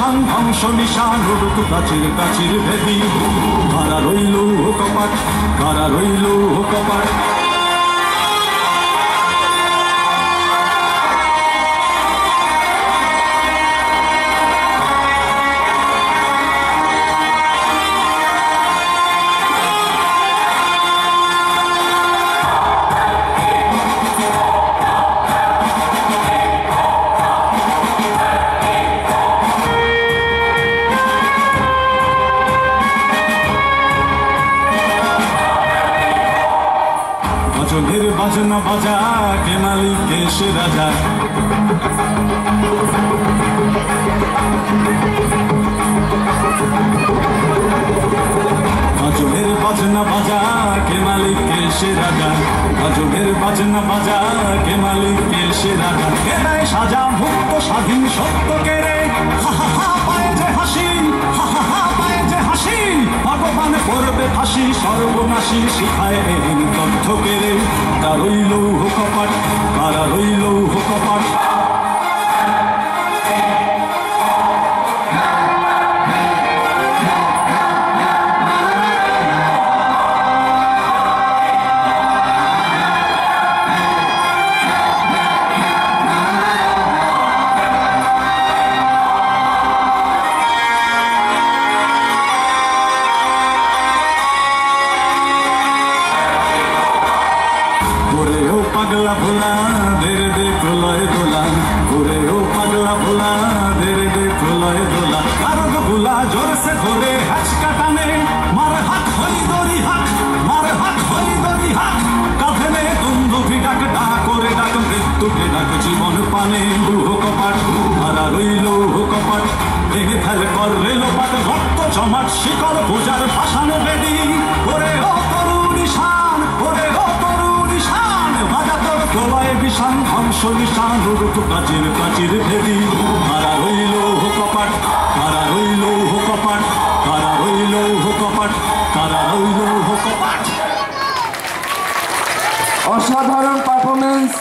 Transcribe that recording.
বিশান ধ্বংস নিশান উড়ুক প্রাচীর প্রাচীর ভেদি কারা রইল কপাট কারা রইল কপাট চোখের বাজনা বাজা কে মালিক কে সে রাজা আজমের বাজনা বাজা কে মালিক কে সে রাজা আজমের বাজনা বাজা কে মালিক কে সে রাজা কে দেয় সাজা মুক্ত স্বাধীন সত্য কে রে হা হা হা পায়ে যে হাসি হা হা হা পায়ে যে হাসি ভগবান করবে ফাঁসি সর্বনাশী শিখায় এহেন তথ্য কে রে কারা রইল কপাট কারা রইল কপাট পাগলা ভোলা দের দে প্রলয় দোলা ঘুরে ও পাগলা ভোলা দের দে প্রলয় দোলা কারণ ভোলা জোরসে ধরে হাঁচকা টানে মার হাত হই দড়ি হাত মার হাত হই দড়ি হাত কাঁধে দুন্দুভি ডাক ডাক করে ডাক মৃত্যুকে ডাক জীবন পানে কপাট কারা রইল কপাট ভেঙে ফেলে কর রেলোপাট রক্ত জমাট শিকল পূজার ভাসানো বেদি করে ও তরুণ ঈশান করে ও তরুণ ঈশান বাজা তোর প্রলয় বিশান ধ্বংস নিশান উড়ুক প্রাচীর প্রাচীর ভেদি কারা রইল কপাট কারা রইল কপাট কারা রইল কপাট কারা রইল কপাট। অসাধারণ পারফরমেন্স।